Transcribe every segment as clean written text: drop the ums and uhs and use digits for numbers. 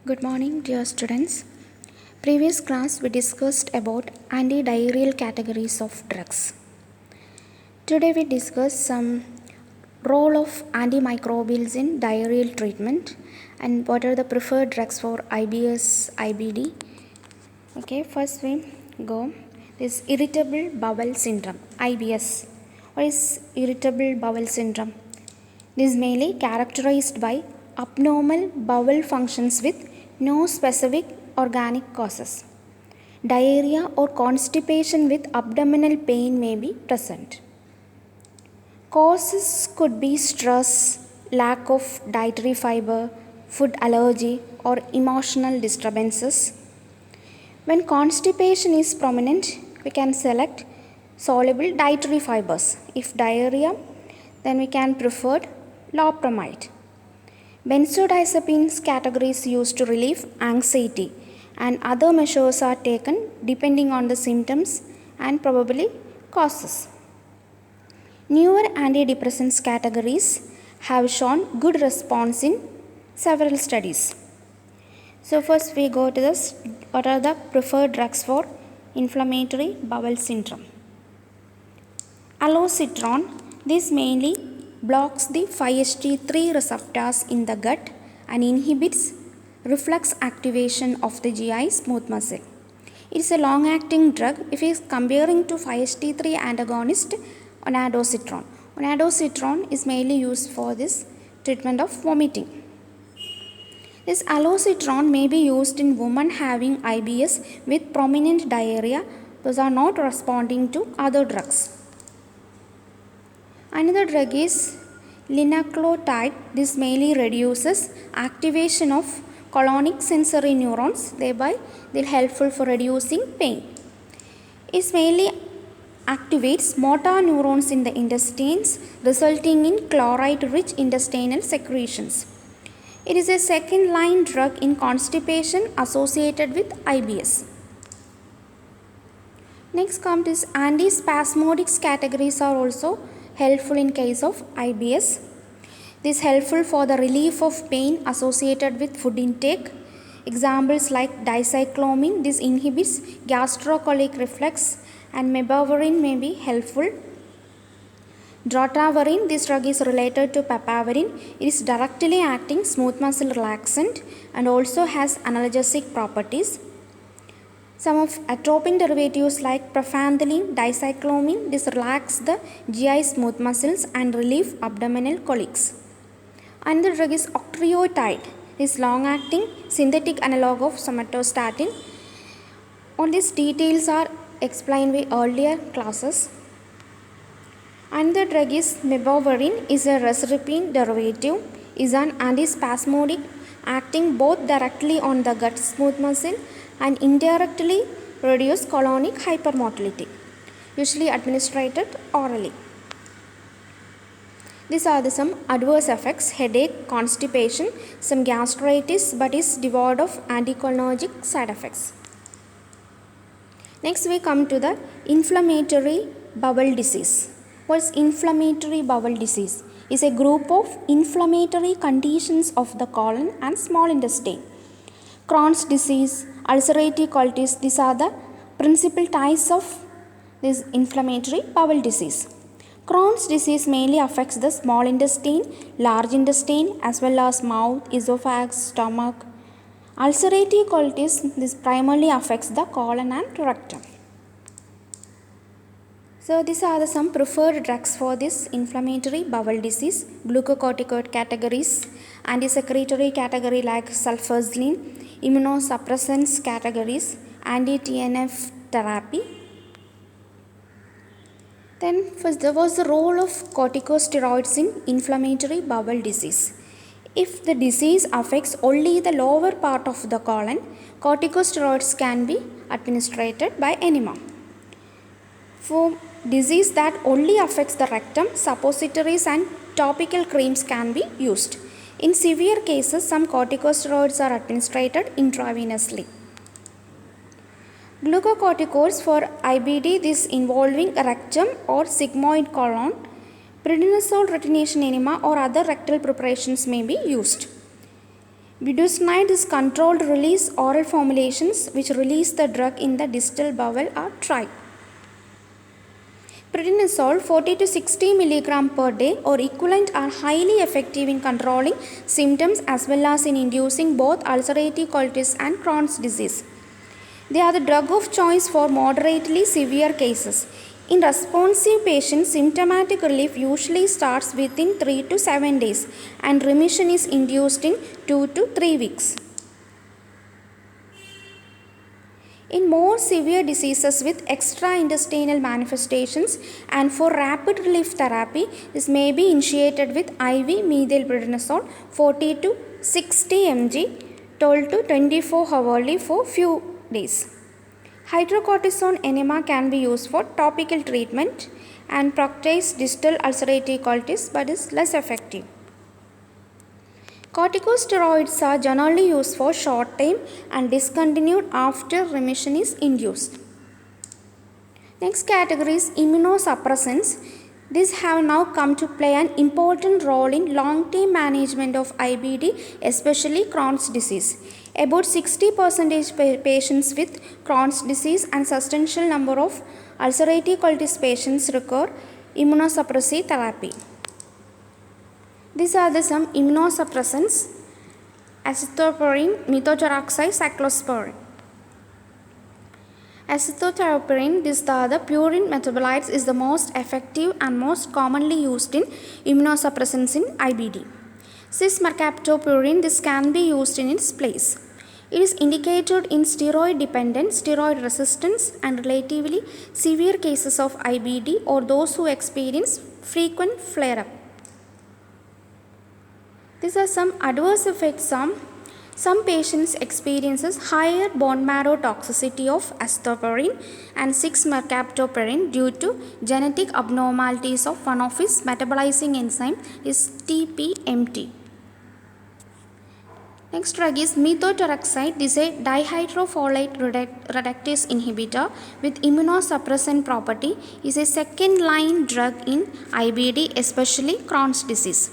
Good morning, dear students. Previous class we discussed about antidiarrheal categories of drugs. Today we discuss some role of antimicrobials in diarrheal treatment and what are the preferred drugs for IBS, IBD. Okay, first we go this irritable bowel syndrome, IBS. What is irritable bowel syndrome? This is mainly characterized by abnormal bowel functions with no specific organic causes. Diarrhea or constipation with abdominal pain may be present. Causes could be stress, lack of dietary fiber, food allergy, or emotional disturbances. When constipation is prominent, we can select soluble dietary fibers. If diarrhea, then we can prefer loperamide. Benzodiazepines categories used to relieve anxiety and other measures are taken depending on the symptoms and probably causes. Newer antidepressants categories have shown good response in several studies. So first we go to this, what are the preferred drugs for inflammatory bowel syndrome? Allocetrone, this mainly blocks the 5-HT3 receptors in the gut and inhibits reflex activation of the GI smooth muscle. It is a long-acting drug if it is comparing to 5-HT3 antagonist ondansetron. Ondansetron is mainly used for this treatment of vomiting. This allocetrone may be used in women having IBS with prominent diarrhea. Those are not responding to other drugs. Another drug is linaclotide. This mainly reduces activation of colonic sensory neurons, thereby they are helpful for reducing pain. It mainly activates motor neurons in the intestines, resulting in chloride-rich intestinal secretions. It is a second-line drug in constipation associated with IBS. Next comes this antispasmodics categories are also helpful in case of IBS. This is helpful for the relief of pain associated with food intake. Examples like dicyclomine, this inhibits gastrocolic reflex, and mebaverine may be helpful. Drotaverine, this drug is related to papaverine. It is directly acting smooth muscle relaxant and also has analgesic properties. Some of atropine derivatives like profanthelin, dicyclomine, this relax the GI smooth muscles and relieve abdominal colics. Another drug is octreotide. This long-acting synthetic analog of somatostatin. All these details are explained in earlier classes. Another drug is mebaverine, is a reserpine derivative, is an antispasmodic acting both directly on the gut smooth muscle and indirectly reduce colonic hypermotility, usually administered orally. These are some adverse effects: headache, constipation, some gastritis, but is devoid of anticholinergic side effects. Next we come to the inflammatory bowel disease. What is inflammatory bowel disease? It is a group of inflammatory conditions of the colon and small intestine. Crohn's disease, ulcerative colitis, these are the principal types of this inflammatory bowel disease. Crohn's disease mainly affects the small intestine, large intestine as well as mouth, esophagus, stomach. Ulcerative colitis, this primarily affects the colon and rectum. So these are some preferred drugs for this inflammatory bowel disease. Glucocorticoid categories, antisecretory category like sulfasalazine, immunosuppressants categories, anti-TNF therapy. Then first there was the role of corticosteroids in inflammatory bowel disease. If the disease affects only the lower part of the colon, corticosteroids can be administered by enema. For disease that only affects the rectum, suppositories and topical creams can be used. In severe cases, some corticosteroids are administered intravenously. Glucocorticoids for IBD, this involving rectum or sigmoid colon, prednisone retination enema or other rectal preparations may be used. Budesonide is controlled release oral formulations which release the drug in the distal bowel are tried. Prednisol 40 to 60 mg per day or equivalent are highly effective in controlling symptoms as well as in inducing both ulcerative colitis and Crohn's disease. They are the drug of choice for moderately severe cases. In responsive patients, symptomatic relief usually starts within 3 to 7 days and remission is induced in 2 to 3 weeks. In more severe diseases with extraintestinal manifestations and for rapid relief therapy, this may be initiated with IV methylprednisolone 40 to 60 mg 12 to 24 hourly for few days. Hydrocortisone enema can be used for topical treatment and proctase distal ulcerative colitis but is less effective. Corticosteroids are generally used for short time and discontinued after remission is induced. Next category is immunosuppressants. These have now come to play an important role in long-term management of IBD, especially Crohn's disease. About 60% patients with Crohn's disease and substantial number of ulcerative colitis patients require immunosuppressive therapy. These are some immunosuppressants: azathioprine, methotrexate, cyclosporine. Azathioprine, this the purine metabolites, is the most effective and most commonly used in immunosuppressants in IBD. Cis-mercaptopurine, this can be used in its place. It is indicated in steroid-dependent, steroid-resistance and relatively severe cases of IBD or those who experience frequent flare-up. These are some adverse effects. Some patients experiences higher bone marrow toxicity of azathioprine and 6-mercaptopurine due to genetic abnormalities of one of its metabolizing enzyme is TPMT. Next drug is methotrexate. This is a dihydrofolate reductase inhibitor with immunosuppressant property. Is a second line drug in IBD, especially Crohn's disease.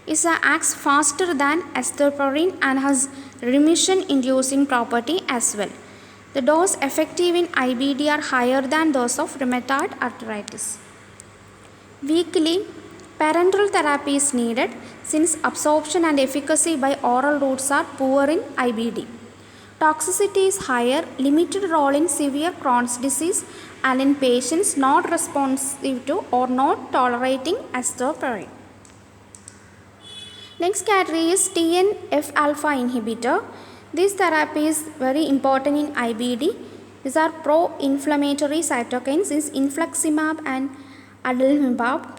It acts faster than azathioprine and has remission inducing property as well. The dose effective in IBD are higher than those of rheumatoid arthritis. Weekly parenteral therapy is needed since absorption and efficacy by oral routes are poor in IBD. Toxicity is higher, limited role in severe Crohn's disease and in patients not responsive to or not tolerating azathioprine. Next category is TNF-alpha inhibitor. This therapy is very important in IBD. These are pro-inflammatory cytokines is infliximab and adalimumab.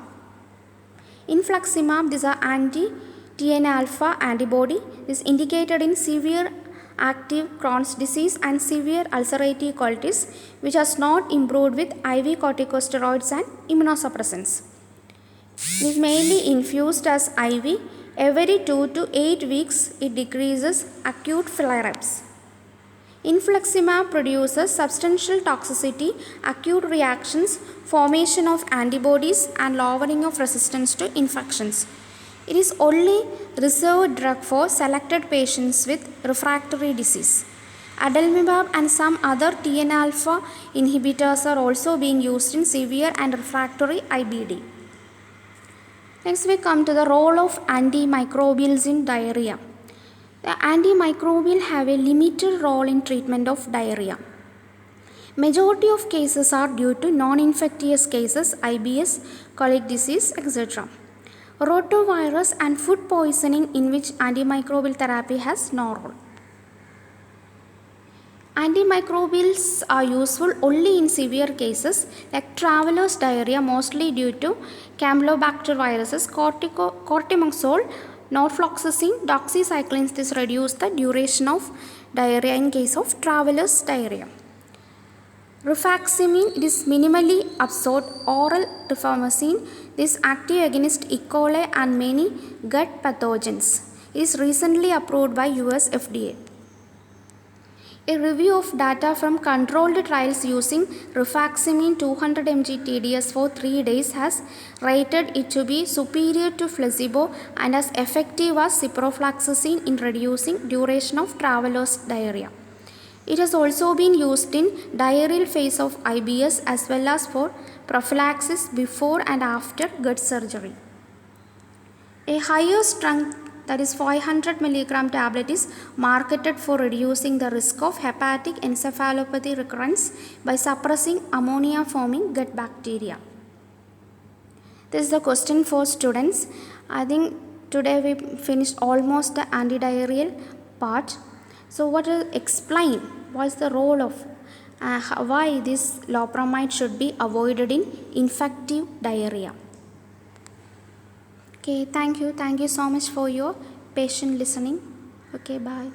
Infliximab, these are anti-TNF-alpha antibody. This is indicated in severe active Crohn's disease and severe ulcerative colitis which has not improved with IV corticosteroids and immunosuppressants. It is mainly infused as IV. Every 2 to 8 weeks, it decreases acute flare-ups. Infliximab produces substantial toxicity, acute reactions, formation of antibodies and lowering of resistance to infections. It is only reserved drug for selected patients with refractory disease. Adalimumab and some other TNF-alpha inhibitors are also being used in severe and refractory IBD. Next we come to the role of antimicrobials in diarrhea. The antimicrobials have a limited role in treatment of diarrhea. Majority of cases are due to non-infectious cases, IBS, colic disease, etc. Rotavirus and food poisoning in which antimicrobial therapy has no role. Antimicrobials are useful only in severe cases like traveler's diarrhea, mostly due to Campylobacter viruses, cortimosole, norfloxacin, doxycycline. This reduce the duration of diarrhea in case of traveler's diarrhea. Rifaximin, it is minimally absorbed oral rifamycin. This is active against E. coli and many gut pathogens. It is recently approved by US FDA. A review of data from controlled trials using rifaximin 200 mg TDS for 3 days has rated it to be superior to placebo and as effective as ciprofloxacin in reducing duration of traveler's diarrhea. It has also been used in diarrheal phase of IBS as well as for prophylaxis before and after gut surgery. A higher strength, that is 500 mg tablet, is marketed for reducing the risk of hepatic encephalopathy recurrence by suppressing ammonia forming gut bacteria. This is the question for students. I think today we finished almost the antidiarrheal part. So what will explain what is the role of why this loperamide should be avoided in infective diarrhea. Okay, thank you so much for your patient listening. Okay, bye.